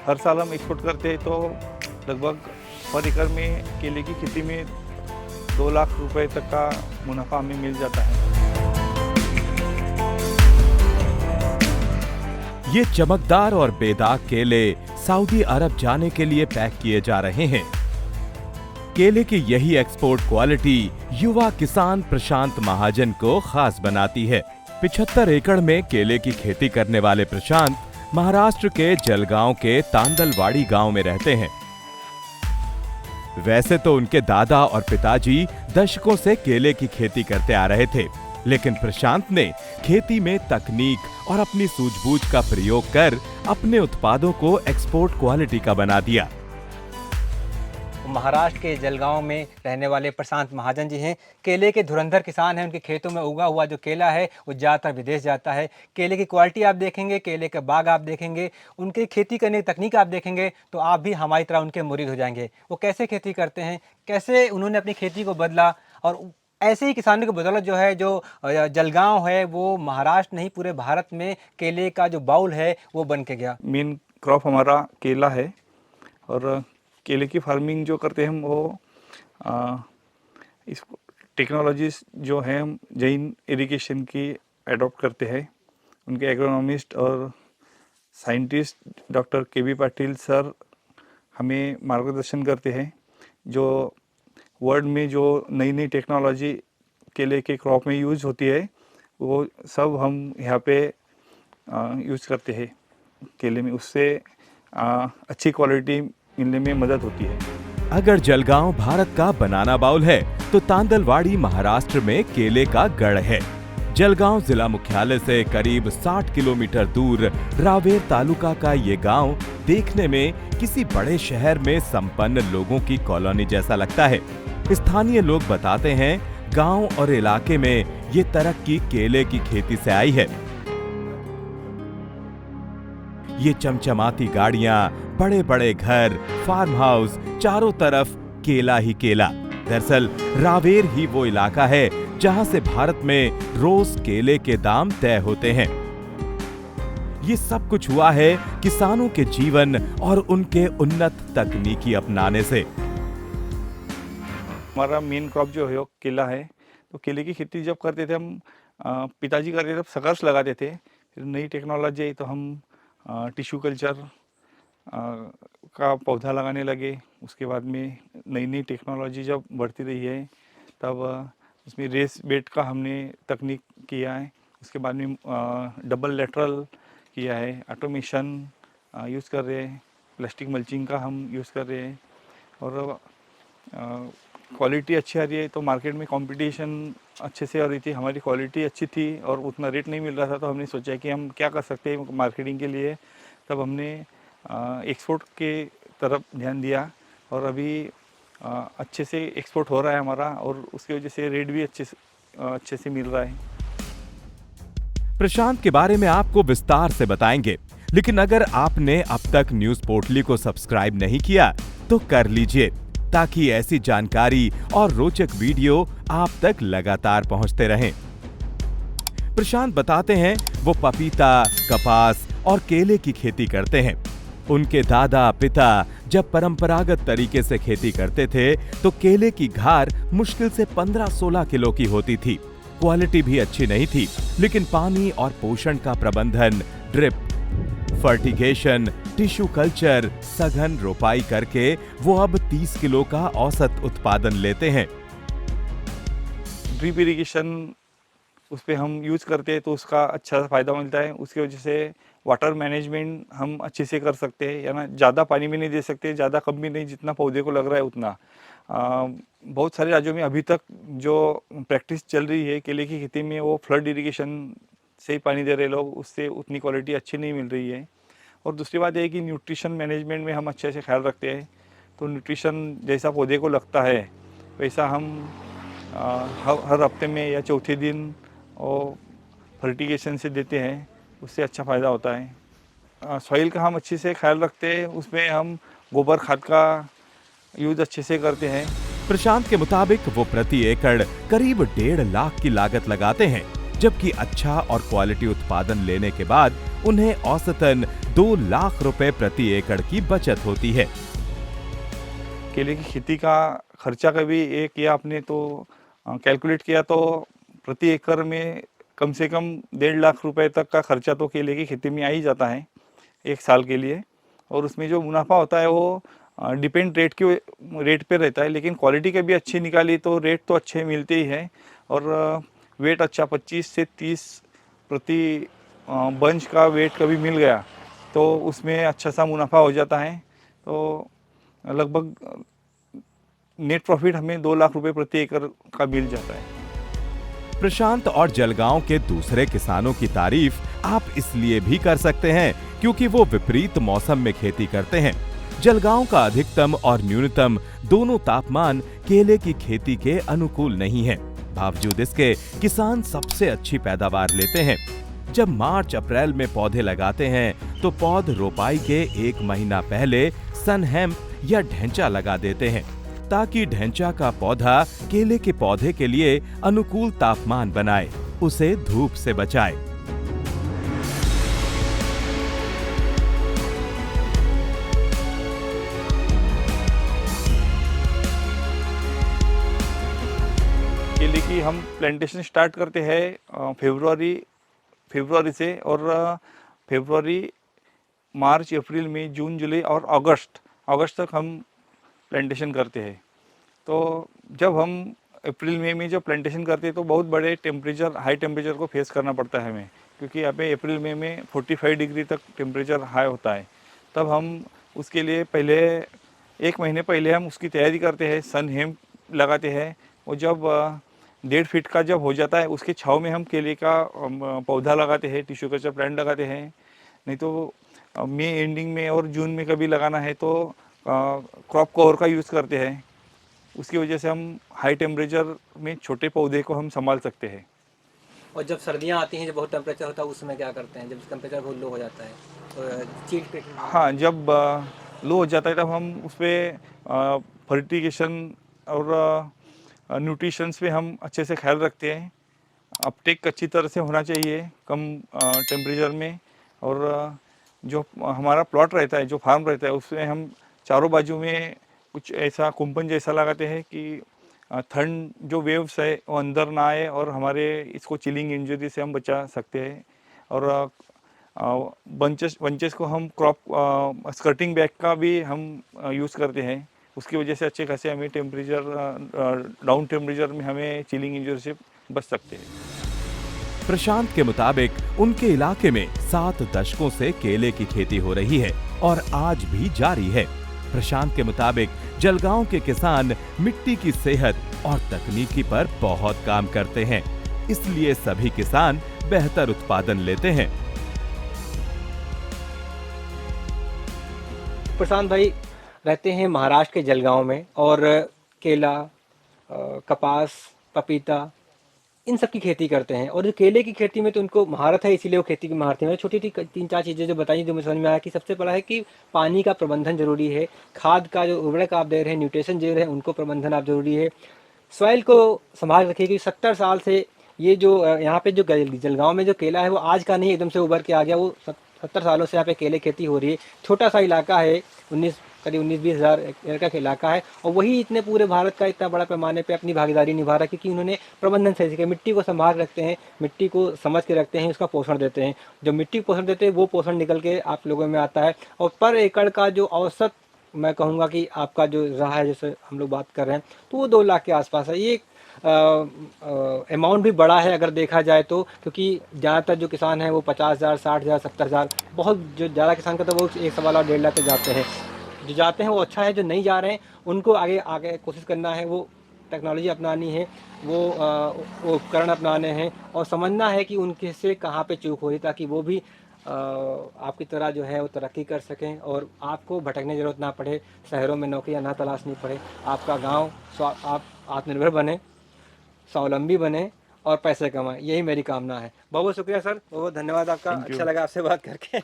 हर साल हम एक्सपोर्ट करते हैं तो लगभग पर एकड़ में केले की खेती में 2 लाख रुपए तक का मुनाफा हमें मिल जाता है। ये चमकदार और बेदाग केले सऊदी अरब जाने के लिए पैक किए जा रहे हैं। केले की यही एक्सपोर्ट क्वालिटी युवा किसान प्रशांत महाजन को खास बनाती है। 75 एकड़ में केले की खेती करने वाले प्रशांत महाराष्ट्र के जलगांव के तांदलवाड़ी गांव में रहते हैं। वैसे तो उनके दादा और पिताजी दशकों से केले की खेती करते आ रहे थे, लेकिन प्रशांत ने खेती में तकनीक और अपनी सूझबूझ का प्रयोग कर अपने उत्पादों को एक्सपोर्ट क्वालिटी का बना दिया। महाराष्ट्र के जलगांव में रहने वाले प्रशांत महाजन जी हैं। केले के धुरंधर किसान हैं। उनके खेतों में उगा हुआ जो केला है वो ज़्यादातर विदेश जाता है। केले की क्वालिटी आप देखेंगे, केले के बाग आप देखेंगे, उनकी खेती करने की तकनीक आप देखेंगे तो आप भी हमारी तरह उनके मुरीद हो जाएंगे। वो कैसे खेती करते हैं, कैसे उन्होंने अपनी खेती को बदला, और ऐसे ही किसानों की बदौलत जो है, जो जलगांव है वो महाराष्ट्र नहीं पूरे भारत में केले का जो बाउल है वो बन के गया। मेन क्रॉप हमारा केला है और केले की फार्मिंग जो करते हैं हम वो इस टेक्नोलॉजीज जो हैं हम जैन इरिगेशन की अडॉप्ट करते हैं। उनके एग्रोनॉमिस्ट और scientist doctor KB. Patil sir हमें मार्गदर्शन करते हैं। जो वर्ल्ड में जो नई नई टेक्नोलॉजी केले के क्रॉप में यूज़ होती है वो सब हम यहाँ पे यूज़ करते हैं केले में। उससे अच्छी क्वालिटी मिलने में मदद होती है। अगर जलगांव भारत का बनाना बाउल है तो तांदलवाड़ी महाराष्ट्र में केले का गढ़ है। जलगांव जिला मुख्यालय से करीब 60 किलोमीटर दूर रावेर तालुका का ये गांव देखने में किसी बड़े शहर में संपन्न लोगों की कॉलोनी जैसा लगता है। स्थानीय लोग बताते हैं गांव और इलाके में ये तरक्की केले की खेती से आई है। ये चमचमाती गाड़ियां, बड़े बड़े घर, फार्म हाउस, चारों तरफ केला ही केला। दरअसल रावेर ही वो इलाका है जहां से भारत में रोज केले के दाम तय होते हैं। ये सब कुछ हुआ है किसानों के जीवन और उनके उन्नत तकनीकी अपनाने से। हमारा मेन क्रॉप जो है केला है, तो केले की खेती जब करते थे हम, पिताजी करते थे तब सकर्स लगाते थे। फिर नई टेक्नोलॉजी आई तो हम टिश्यू कल्चर का पौधा लगाने लगे। उसके बाद में नई नई टेक्नोलॉजी जब बढ़ती रही है तब उसमें रेस बेड का हमने तकनीक किया है। उसके बाद में डबल लेटरल किया है, ऑटोमेशन यूज़ कर रहे हैं, प्लास्टिक मल्चिंग का हम यूज़ कर रहे हैं और क्वालिटी अच्छी आ रही है। तो मार्केट में कंपटीशन अच्छे से हो रही थी, हमारी क्वालिटी अच्छी थी और उतना रेट नहीं मिल रहा था। तो हमने सोचा कि हम क्या कर सकते हैं मार्केटिंग के लिए। तब हमने एक्सपोर्ट के तरफ ध्यान दिया और अभी अच्छे से एक्सपोर्ट हो रहा है हमारा और उसकी वजह से रेट भी अच्छे से मिल रहा है। प्रशांत के बारे में आपको विस्तार से बताएंगे, लेकिन अगर आपने अब तक न्यूज पोर्टली को सब्सक्राइब नहीं किया तो कर लीजिए, ताकि ऐसी जानकारी और रोचक वीडियो आप तक लगातार पहुंचते रहें। प्रशांत बताते हैं वो पपीता, कपास और केले की खेती करते हैं। उनके दादा पिता जब परंपरागत तरीके से खेती करते थे तो केले की घार मुश्किल से 15-16 किलो की होती थी। क्वालिटी भी अच्छी नहीं थी, लेकिन पानी और पोषण का प्रबंधन, ड्रिप, फर्टिगेशन, टिश्यू कल्चर, सघन रोपाई करके वो अब 30 किलो का औसत उत्पादन लेते हैं। ड्रिप इरिगेशन उस पर हम यूज़ करते हैं तो उसका अच्छा फायदा मिलता है। उसकी वजह से वाटर मैनेजमेंट हम अच्छे से कर सकते हैं, या ना ज़्यादा पानी भी नहीं दे सकते, ज़्यादा कम भी नहीं, जितना पौधे को लग रहा है उतना। बहुत सारे राज्यों में अभी तक जो प्रैक्टिस चल रही है केले की खेती में वो फ्लड इरिगेशन से ही पानी दे रहे लोग, उससे उतनी क्वालिटी अच्छी नहीं मिल रही है। और दूसरी बात यह है कि न्यूट्रिशन मैनेजमेंट में हम अच्छे से ख्याल रखते हैं। तो न्यूट्रिशन जैसा पौधे को लगता है वैसा हम हर हफ्ते में या चौथे दिन और फर्टिगेशन से देते हैं, उससे अच्छा फ़ायदा होता है। सॉइल का हम अच्छे से ख्याल रखते हैं, उसमें हम गोबर खाद का यूज़ अच्छे से करते हैं। प्रशांत के मुताबिक वो प्रति एकड़ करीब 1.5 लाख की लागत लगाते हैं, जबकि अच्छा और क्वालिटी उत्पादन लेने के बाद उन्हें औसतन 2 लाख रुपए प्रति एकड़ की बचत होती है। केले की खेती का खर्चा कभी एक किया आपने तो कैलकुलेट किया तो प्रति एकड़ में कम से कम 1.5 लाख रुपए तक का खर्चा तो केले की खेती में आ ही जाता है एक साल के लिए। और उसमें जो मुनाफा होता है वो डिपेंड रेट पे रहता है, लेकिन क्वालिटी कभी अच्छी निकाली तो रेट तो अच्छे मिलते ही है। और वेट अच्छा 25 से 30 प्रति बंच का वेट कभी मिल गया तो उसमें अच्छा सा मुनाफा हो जाता है। तो लगभग नेट प्रॉफिट हमें 2 लाख रुपए प्रति एकड़ का मिल जाता है। प्रशांत और जलगांव के दूसरे किसानों की तारीफ आप इसलिए भी कर सकते हैं क्योंकि वो विपरीत मौसम में खेती करते हैं। जलगांव का अधिकतम और न्यूनतम दोनों तापमान केले की खेती के अनुकूल नहीं है। बावजूद इसके किसान सबसे अच्छी पैदावार लेते हैं। जब मार्च अप्रैल में पौधे लगाते हैं तो पौध रोपाई के 1 महीना पहले सनहेम्प या ढैंचा लगा देते हैं ताकि ढैंचा का पौधा केले के पौधे के लिए अनुकूल तापमान बनाए, उसे धूप से बचाए। केले की हम प्लांटेशन स्टार्ट करते हैं फरवरी से, और फरवरी, मार्च, अप्रैल, मई, जून, जुलाई और अगस्त तक हम प्लांटेशन करते हैं। तो जब हम अप्रैल मई में जब प्लांटेशन करते हैं तो बहुत बड़े हाई टेम्परेचर को फेस करना पड़ता है हमें, क्योंकि यहाँ पे अप्रैल मई में 45 डिग्री तक टेम्परेचर हाई होता है। तब हम उसके लिए पहले 1 महीने पहले हम उसकी तैयारी करते हैं, सन हेम्प लगाते हैं। और जब 1.5 फीट का जब हो जाता है उसके छाँव में हम केले का पौधा लगाते हैं, टिश्यू कल्चर प्लांट लगाते हैं। नहीं तो मई एंडिंग में और जून में कभी लगाना है तो क्रॉप कवर का यूज़ करते हैं। उसकी वजह से हम हाई टेम्परेचर में छोटे पौधे को हम संभाल सकते हैं। और जब सर्दियाँ आती हैं, जब बहुत टेम्परेचर होता है, उस समय क्या करते हैं जब टेम्परेचर बहुत लो हो जाता है? तो चीट पे हाँ, जब लो हो जाता है तब हम उस पर फर्टिगेशन और न्यूट्रिशंस पे हम अच्छे से ख्याल रखते हैं। अपटेक अच्छी तरह से होना चाहिए कम टेम्परेचर में। और जो हमारा प्लॉट रहता है, जो फार्म रहता है, उसमें हम चारों बाजू में कुछ ऐसा कुंपन जैसा लगाते हैं कि ठंड जो वेव्स है वो अंदर ना आए और हमारे इसको चिलिंग इंजरी से हम बचा सकते हैं। और बंचेस को हम क्रॉप स्कर्टिंग बैग का भी हम यूज़ करते हैं। उसकी वजह से अच्छे खासे हमें डाउन टेम्परेचर में हमें चिलिंग इंजरी से बच सकते हैं। प्रशांत के मुताबिक उनके इलाके में 7 दशकों से केले की खेती हो रही है और आज भी जारी है। प्रशांत के मुताबिक जलगांव के किसान मिट्टी की सेहत और तकनीकी पर बहुत काम करते हैं, इसलिए सभी किसान बेहतर उत्पादन लेते हैं। प्रशांत भाई रहते हैं महाराष्ट्र के जलगांव में और केला, कपास, पपीता, इन सब की खेती करते हैं। और जो केले की खेती में तो उनको महारत है, इसीलिए वो खेती की महारत है। छोटी छोटी 3-4 चीज़ें जो बताई जो मुझे समझ में आया कि सबसे पहला है कि पानी का प्रबंधन जरूरी है, खाद का जो उर्वरक आप दे रहे हैं, न्यूट्रिशन दे रहे हैं, उनको प्रबंधन आप जरूरी है। सॉइल को संभाल रखिए कि 70 साल से ये जो यहाँ पे जो जलगांव में जो केला है वो आज का नहीं एकदम से उभर के आ गया। वो 70 सालों से यहाँ पे केले खेती हो रही है। छोटा सा इलाका है, करीब 19-20 हज़ार एकड़ का इलाका है, और वही इतने पूरे भारत का इतना बड़ा पैमाने पे अपनी भागीदारी निभा रहा है क्योंकि उन्होंने प्रबंधन सही से मिट्टी को संभाल रखते हैं, मिट्टी को समझ के रखते हैं, उसका पोषण देते हैं। जो मिट्टी को पोषण देते हैं वो पोषण निकल के आप लोगों में आता है। और पर एकड़ का जो औसत मैं कहूँगा कि आपका जो रहा है, जैसे हम लोग बात कर रहे हैं, तो वो 2 लाख के आसपास है। ये अमाउंट भी बड़ा है अगर देखा जाए तो, क्योंकि ज़्यादातर जो किसान हैं वो 50,000, 60,000, 70,000, बहुत जो ज़्यादा किसान का तो वो 1 सवा लाख 1.5 लाख तक जाते हैं। जो जाते हैं वो अच्छा है, जो नहीं जा रहे हैं उनको आगे आगे कोशिश करना है, वो टेक्नोलॉजी अपनानी है, वो उपकरण अपनाने हैं और समझना है कि उनके से कहाँ पे चूक हो रही, ताकि वो भी आपकी तरह जो है वो तरक्की कर सकें और आपको भटकने की ज़रूरत ना पड़े, शहरों में नौकरियाँ ना तलाशनी पड़े, आपका गाँव आप आत्मनिर्भर बने, स्वावलंबी बने और पैसे कमाएं। यही मेरी कामना है। बहुत बहुत शुक्रिया सर, बहुत धन्यवाद आपका। अच्छा लगा आपसे बात करके।